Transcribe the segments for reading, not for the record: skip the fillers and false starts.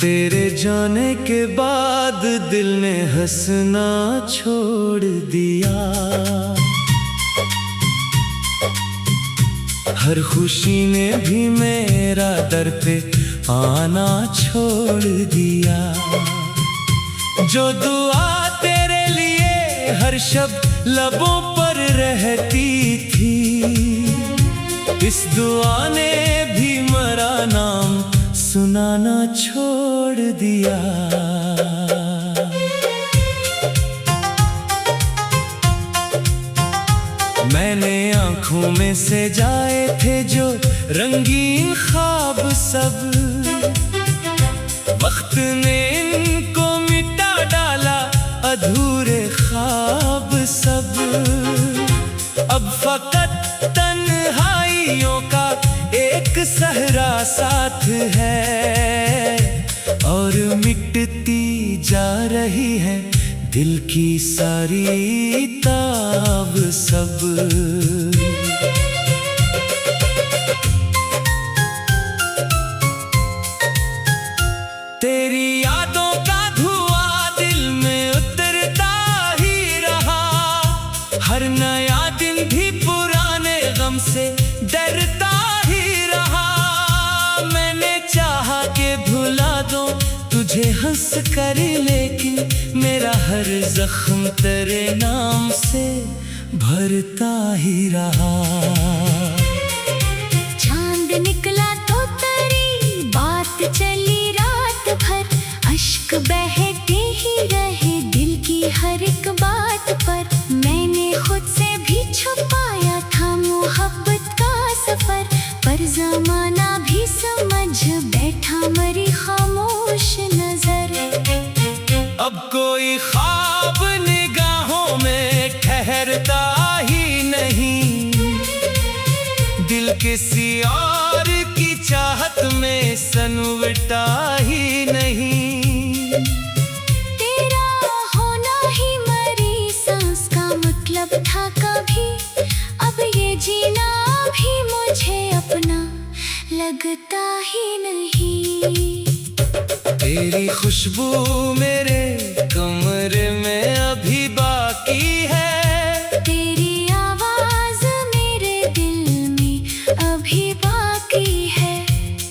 तेरे जाने के बाद दिल ने हंसना छोड़ दिया। हर खुशी ने भी मेरा दर पे आना छोड़ दिया। जो दुआ तेरे लिए हर शब्द लबों पर रहती थी, इस दुआ ने भी मेरा नाम सुनाना छोड़ दिया। मैंने आँखों में से जाए थे जो रंगीन ख्वाब सब, वक्त ने इनको मिटा डाला अधूरे ख्वाब सब। अब फकत तन्हाइयों का एक सहरा साथ है, और मिटती जा रही है दिल की सारी ताब सब। तेरी यादों का धुआं दिल में उतरता ही रहा, हर नया दिन भी पुराने गम से डरता ही रहा। मैंने चाहा कि भुला दूं तुझे हंस कर, लेकिन मेरा हर जख्म तेरे नाम से भरता ही रहा। चांद निकला तो तेरी बात चली रात भर, अश्क बहते ही रहे दिल की हर एक बात पर। मैंने खुद से भी छुपाया था मोहब्बत का सफर, पर जमाना भी समझ बैठा मरी खामोश नजर। अब कोई ख्वाब निगाहों में ठहरता ही नहीं, दिल किसी और की चाहत में सनवटा ही नहीं। तेरा होना ही मरी सांस का मतलब था कभी, अब ये जीना भी मुझे अपना लगता ही नहीं। तेरी खुशबू मेरे कमरे में अभी बाकी है, तेरी आवाज मेरे दिल में अभी बाकी है।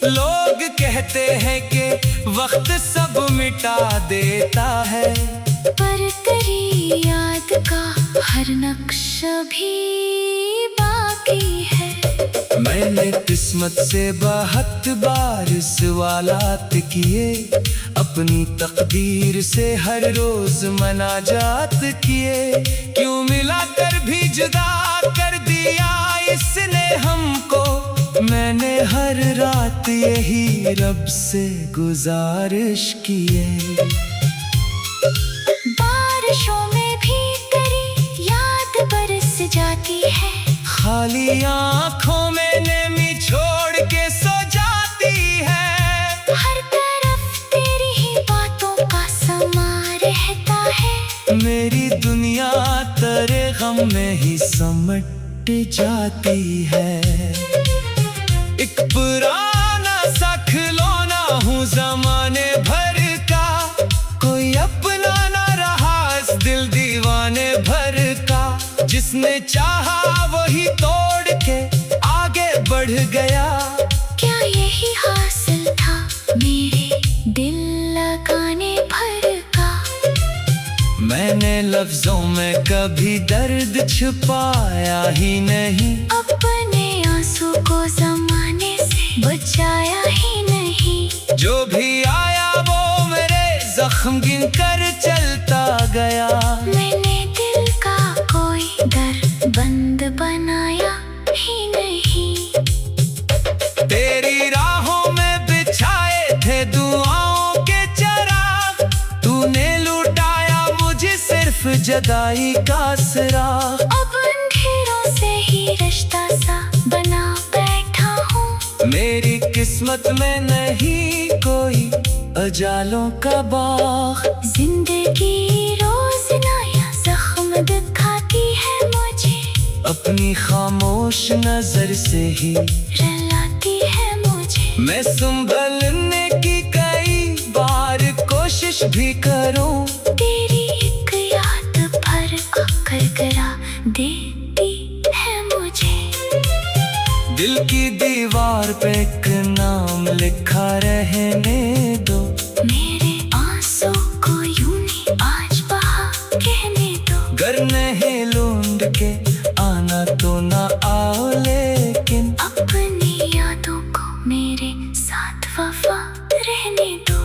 लोग कहते हैं कि वक्त सब मिटा देता है, पर तेरी याद का हर नक्श भी बाकी है। मैंने किस्मत से 72 बार सवालात किए, अपनी तकदीर से हर रोज मनाजात किए। क्यों मिला कर भी जुदा कर दिया इसने हमको, मैंने हर रात यही रब से गुजारिश किए। बारिशों में भी तेरी याद बरस जाती है, खाली आँखों में नमी छोड़ के सो जाती है। हर तरफ तेरी ही बातों का समा रहता है, मेरी दुनिया तेरे गम में ही समट जाती है। एक पुराना सा खिलौना हूँ जमाने भर का, कोई अपना ना रहा इस दिल दीवाने भर का। जिसने चाहा वही तोड़ के आगे बढ़ गया, क्या यही हासिल था मेरे दिल लगाने भर का। मैंने लफ्जों में कभी दर्द छुपाया ही नहीं, अपने आंसू को जमाने से बचाया ही नहीं। जो भी आया वो मेरे जख्म गिन कर चलता गया। मैंने दिल का कोई दर बंद बनाया ही नहीं। तेरी राहों में बिछाए थे दुआओं के चराग, तूने लुटाया मुझे सिर्फ जुदाई का सिराग। अब अंधेरों से ही रिश्ता सा बना बैठा हूँ, मेरी किस्मत में नहीं कोई अजालों का बाग। जिंदगी रोज नया जख्म दिखाती है मुझे, अपनी खामोश नजर से ही रुलाती है मुझे। मैं संभलने की कई बार भी करूं, तेरी एक याद भर आकर गिरा देती है मुझे। दिल की दीवार पे एक नाम लिखा रहने दो, मेरे आंसू को यूं ही आज बहा कहने दो। गर नहीं लूंढ के आना तो ना आओ, लेकिन अपनी यादों को मेरे साथ वफा रहने दो।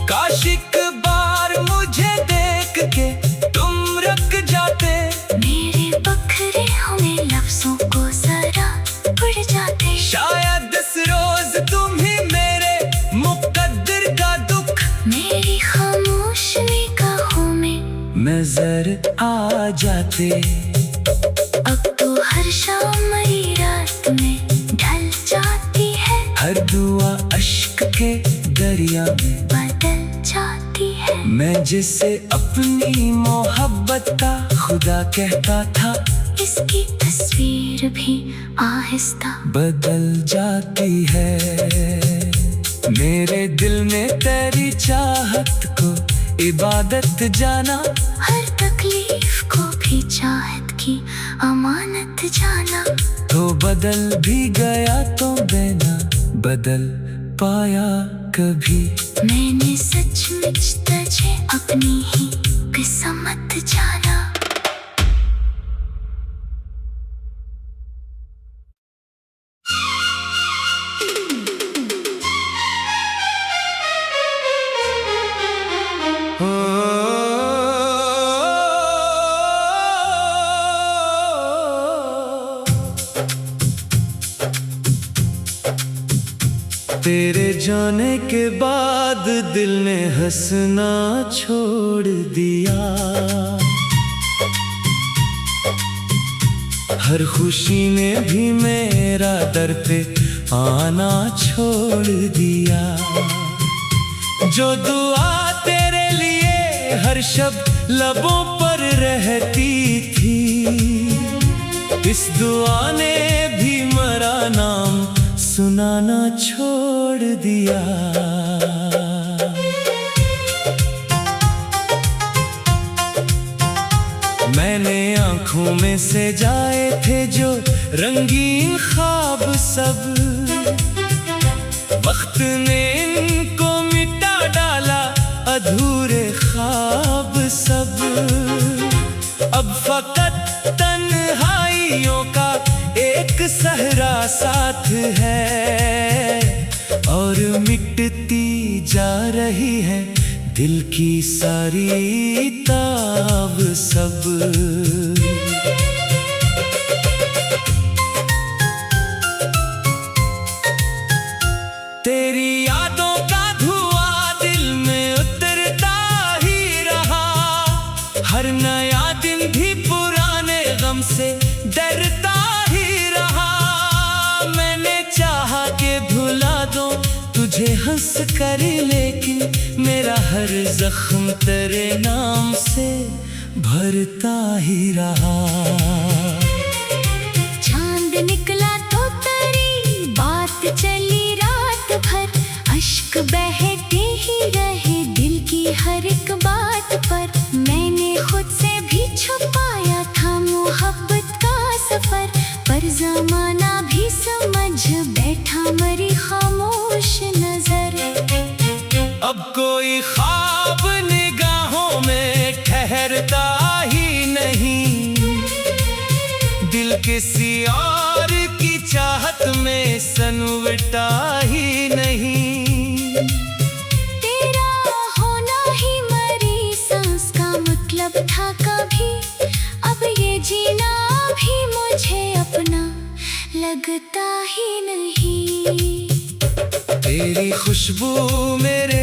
काश एक बार मुझे देख के तुम रुक जाते, मेरे बखरे हुए लफ्जों को जरा उड़ जाते। शायद इस रोज तुम ही मेरे मुकद्दर का दुख मेरी खामोश निगाहों में नजर आ जाते। अब तो हर शाम मेरी रात में ढल जाती है, हर दुआ अश्क के दरिया में बदल जाती है। मैं जिसे अपनी मोहब्बत का खुदा कहता था, इसकी तस्वीर भी आहिस्ता बदल जाती है। मेरे दिल ने तेरी चाहत को इबादत जाना, हर तकलीफ को भी चाहत की अमानत जाना। तो बदल भी गया तो बिना बदल पाया कभी। मैंने सचमुच तुझे अपनी ही किस्मत जाना। तेरे जाने के बाद दिल ने हंसना छोड़ दिया, हर खुशी ने भी मेरा दर पे आना छोड़ दिया। जो दुआ तेरे लिए हर शब्द लबों पर रहती थी, इस दुआ ने भी मेरा नाम सुनाना छोड़ दिया। मैंने आंखों में से जाए थे जो रंगीन ख्वाब सब, वक्त ने इनको मिटा डाला अधूरे ख्वाब सब। अब फकत तन्हाइयों का एक सहरा साथ है, और मिटती जा रही है दिल की सारी ताब सब। तेरी यादों का धुआं दिल में उतरता ही रहा, हर नया दिन भी पुराने गम से डरता ही रहा। मैंने चाहा कि भुला दूं तुझे हंस कर, लेकिन मेरा हर जख्म तेरे नाम से भरता ही रहा। चांद निकला तो तेरी बात चली रात भर, अश्क बहते ही रहे दिल की हर एक बात पर। मैंने खुद से भी छुपाया था मोहब्बत का सफर, पर जमाना भी समझ बैठा मरी खामोश नजर। अब कोई ख्वाब निगाहों में ठहरता ही नहीं, दिल किसी और की चाहत में सनवटा ही नहीं। तेरा होना ही मरी सांस का मतलब था कभी, अब ये जीना भी मुझे अपना लगता ही नहीं। तेरी खुशबू मेरे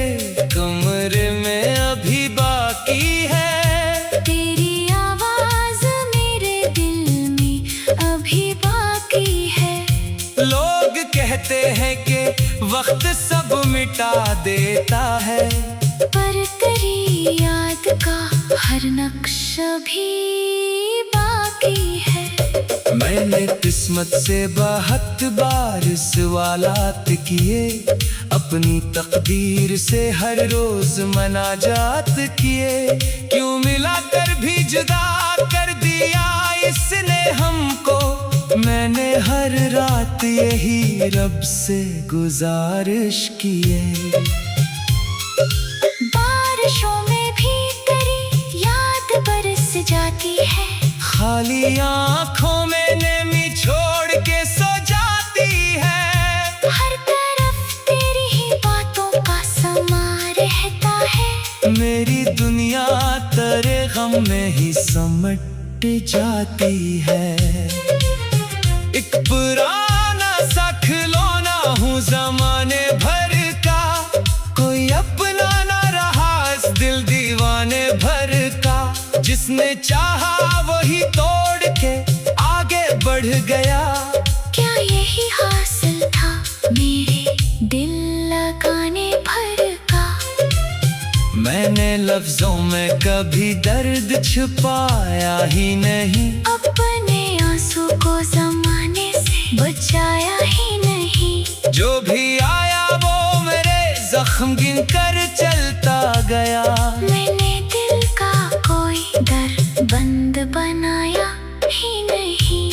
कमरे में अभी बाकी है, तेरी आवाज मेरे दिल में अभी बाकी है। लोग कहते हैं कि वक्त सब मिटा देता है, पर तेरी याद का हर नक्श भी बाकी है। मैंने किस्मत से बहुत बार सवालात किए, अब अपनी तकदीर से हर रोज मनाजात किए, क्यों मिला कर भी जुदा कर दिया इसने हमको। मैंने हर रात यही रब से गुजारिश किए। बारिशों में भी तेरी याद बरस जाती है, खाली आँखों में नमी छोड़ के सो जाती है। हर तरफ तेरी ही बातों का समा रहता है, मेरी दुनिया तेरे गम में ही समट जाती है। एक पुराना सा खिलौना हूँ ज़माने भर का, कोई अपना ना रहा इस दिल दीवाने भर का। जिसने चाहा वही तोड़ के आगे बढ़ गया। क्या यही हासिल था मेरे दिल लगाने भर का। मैंने लफ्जों में कभी दर्द छुपाया ही नहीं, अपने आंसू को जमाने से बचाया ही नहीं। जो भी आया वो मेरे जख्म गिन कर चलता गया। मैंने दिल का कोई दर बंद बनाया ही नहीं।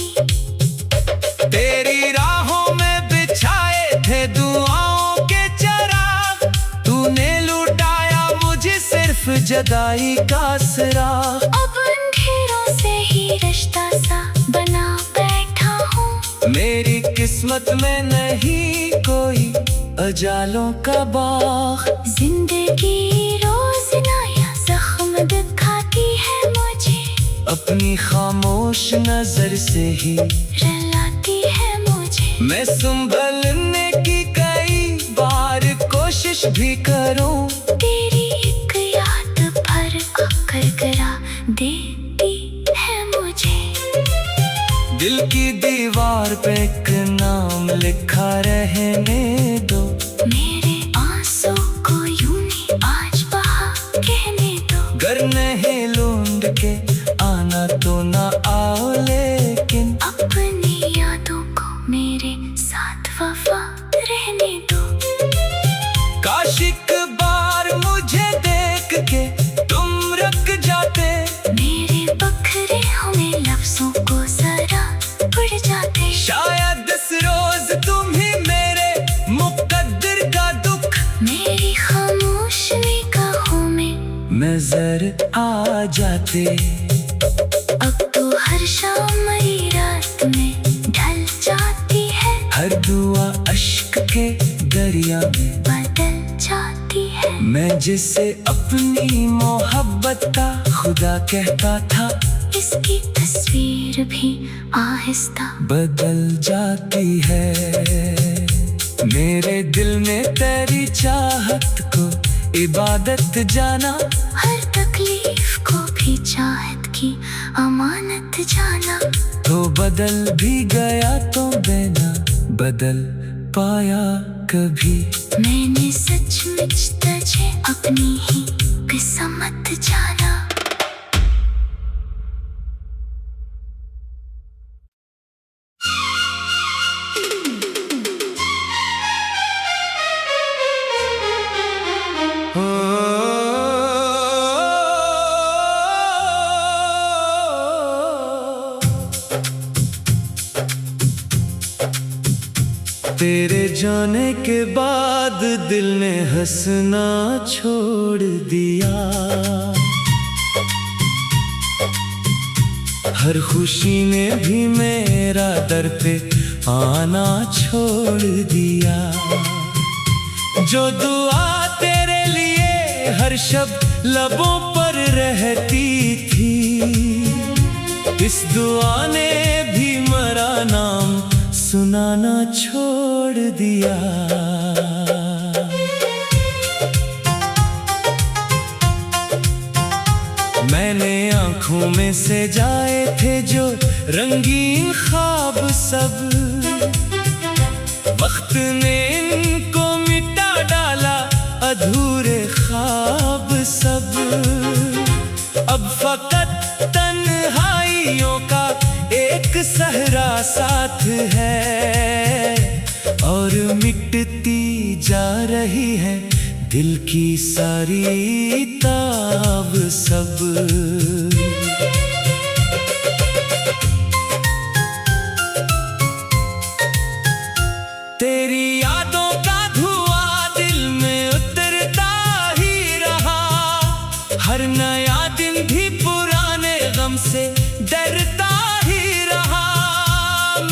तेरी राहों में बिछाए थे दुआओं के चराग, तूने लुटाया मुझे सिर्फ जुदाई का सिराग। अब अंधेरों से ही रिश्ता सा बना बैठा हूँ, मेरी किस्मत में नहीं कोई अजालों का बाग। जिंदगी रोज नया जख्म दिखाती है मुझे, अपनी खामोश नजर से ही रुलाती है मुझे। मैं संभलने की कई बार कोशिश भी करूं, तेरी एक याद भर आकर गिरा देती है मुझे। दिल की दीवार पे एक नाम लिखा रहने दो, मेरे आंसू को यूं ही आज बहा कहने दो। गर नहीं लूंढ के आना तो ना आओ, लेकिन अपनी यादों को मेरे साथ वफा रहने दो। काश एक बार मुझे देख के तुम रख जाते, मेरे बखरे हुए लफ्जों को जरा उड़ जाते। शायद इस रोज तुम ही मेरे मुकद्दर का दुख मेरी खामोश निगाहों में नजर आ जाते। अब तो हर शाम मेरी रात में ढल जाती है, हर दुआ अश्क के दरिया में बदल जाती है। मैं जिसे अपनी मोहब्बत का खुदा कहता था, इसकी तस्वीर भी आहिस्ता बदल जाती है। मेरे दिल ने तेरी चाहत को इबादत जाना, हर तकलीफ को भी चाहत की अमानत जाना। तो बदल भी गया तो बिना बदल पाया कभी। मैंने सचमुच तुझे अपनी ही किस्मत जाना। तेरे जाने के बाद दिल ने हंसना छोड़ दिया, हर खुशी ने भी मेरा दर पे आना छोड़ दिया। जो दुआ तेरे लिए हर शब्द लबों पर रहती थी, इस दुआ ने भी मेरा नाम सुनाना छोड़ दिया। मैंने आंखों में से जाए थे जो रंगीन ख्वाब सब, वक्त ने इनको मिटा डाला अधूरे ख्वाब सब। अब फकत तन्हाइयों का एक सहरा साथ है और मिटती जा रही है दिल की सारी ताब सब। तेरी यादों का धुआं दिल में उतरता ही रहा, हर नया दिन भी पुराने गम से डरता ही रहा।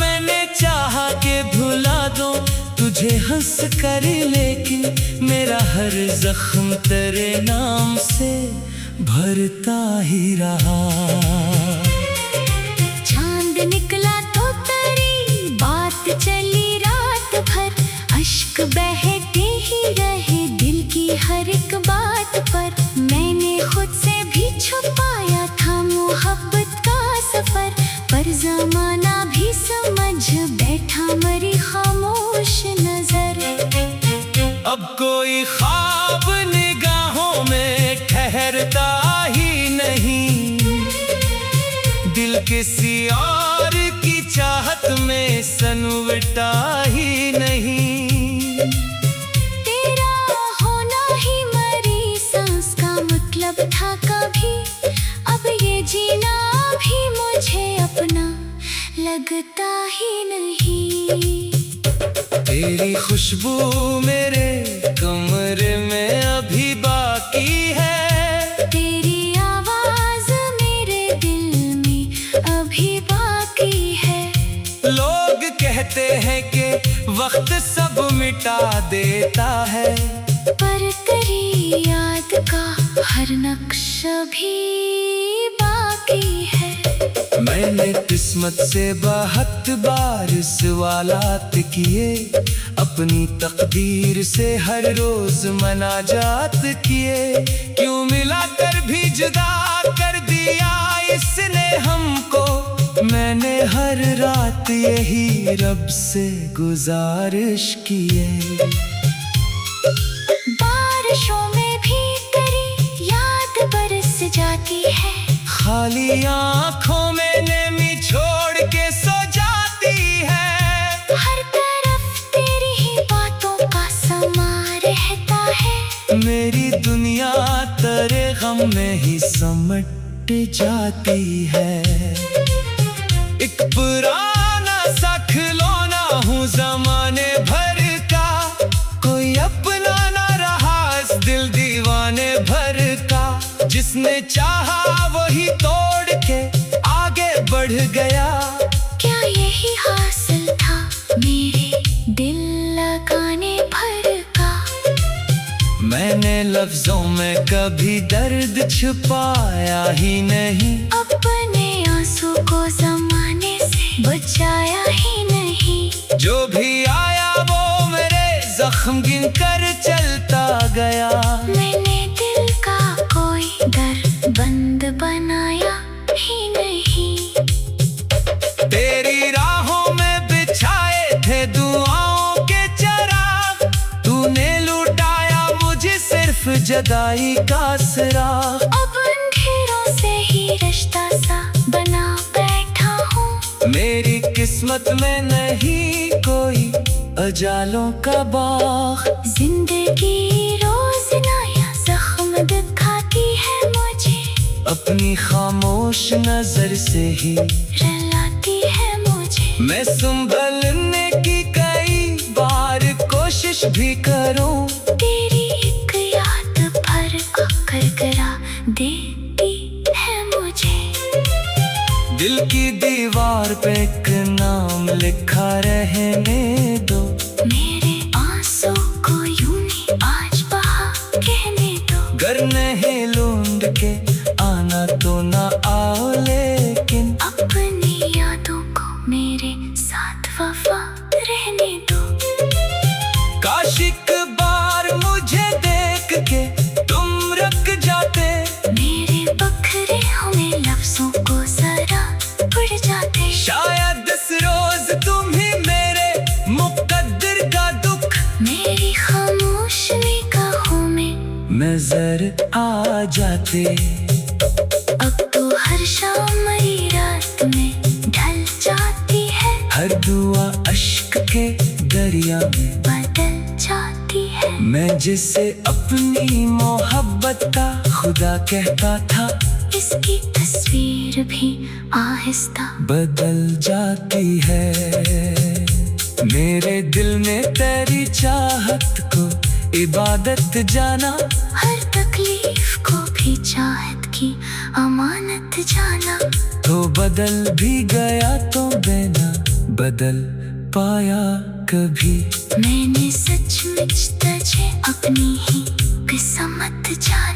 मैंने चाहा कि भुला दूं तुझे हंस कर, लेकिन मेरा हर जख्म तेरे नाम से भरता ही रहा। चांद निकला तो तेरी बात चली रात भर, अश्क बहते ही रहे दिल की हर एक बात पर। मैंने खुद से भी छुपाया था मोहब्बत का सफर, पर जमाना भी समझ बैठा मरी खामोश नजर। अब कोई ख्वाब निगाहों में ठहरता ही नहीं, दिल किसी और की चाहत में सनवटा ही नहीं। तेरा होना ही मरी सांस का मतलब था कभी, अब ये जीना भी मुझे अपना लगता ही नहीं। तेरी खुशबू मेरे कमरे में अभी बाकी है, तेरी आवाज मेरे दिल में अभी बाकी है। लोग कहते हैं कि वक्त सब मिटा देता है, पर तेरी याद का हर नक्श भी बाकी है। मैंने किस्मत से 72 बार सवालात किए, अपनी तकदीर से हर रोज मनाजात किए। क्यों मिला कर भी जुदा कर दिया इसने हमको, मैंने हर रात यही रब से गुजारिश की है। बारिशों में भी तेरी याद बरस जाती है, खाली आँखों में नमी छोड़ के सो जाती है। हर तरफ तेरी ही बातों का समा रहता है, मेरी दुनिया तेरे गम में ही समट जाती है। एक पुराना सा खिलौना हूँ जमाने भर का, कोई अपना ना रहा इस दिल दीवाने भर का। जिसने चाहा वही तोड़ के आगे बढ़ गया, क्या यही हासिल था मेरे दिल लगाने भर का। मैंने लफ्जों में कभी दर्द छुपाया ही नहीं, अपने आंसू को जमाने से बचाया ही नहीं। जो भी आया वो मेरे जख्म गिन कर चलता गया। मैंने दिल का कोई दर बंद बनाया ही नहीं। तेरी राहों में बिछाए थे दुआओं के चराग, तूने लुटाया मुझे सिर्फ जुदाई का सिराग। अब अंधेरों से ही रिश्ता सा बना बैठा हूँ, मेरी किस्मत में नहीं कोई अजालों का बाग। जिंदगी रोज नया जख्म दिखाती है मुझे, अपनी खामोश नजर से ही रुलाती है मुझे। मैं संभलने की कई बार कोशिश भी करूं, तेरी एक याद भर आकर गिरा देती है मुझे। दिल की दीवार पे एक नाम लिखा रहने दो, मेरे आंसू को यूं ही आज बहा कहने दो। गर नहीं लूंढ के आना तो ना आओ, लेकिन अपनी यादों को मेरे साथ वफा रहने दो। काश एक बार मुझे देख के तुम रुक जाते, मेरे बखरे हुए लफ्जों को जरा उड़ जाते। शायद इस रोज तुम ही मेरे मुकद्दर का दुख मेरी खामोश निगाहों में नजर आ जाते। अब तो हर शाम मेरी रात में ढल जाती है, हर दुआ अश्क के दरिया में बदल जाती होती है। मैं जिसे अपनी मोहब्बत का खुदा कहता था, इसकी तस्वीर भी आहिस्ता बदल जाती है। मेरे दिल ने तेरी चाहत को इबादत जाना, हर तकलीफ को भी चाहत की अमानत जाना। तो बदल भी गया तो बिना बदल पाया कभी। मैंने सचमुच तुझे अपनी ही किस्मत जाना।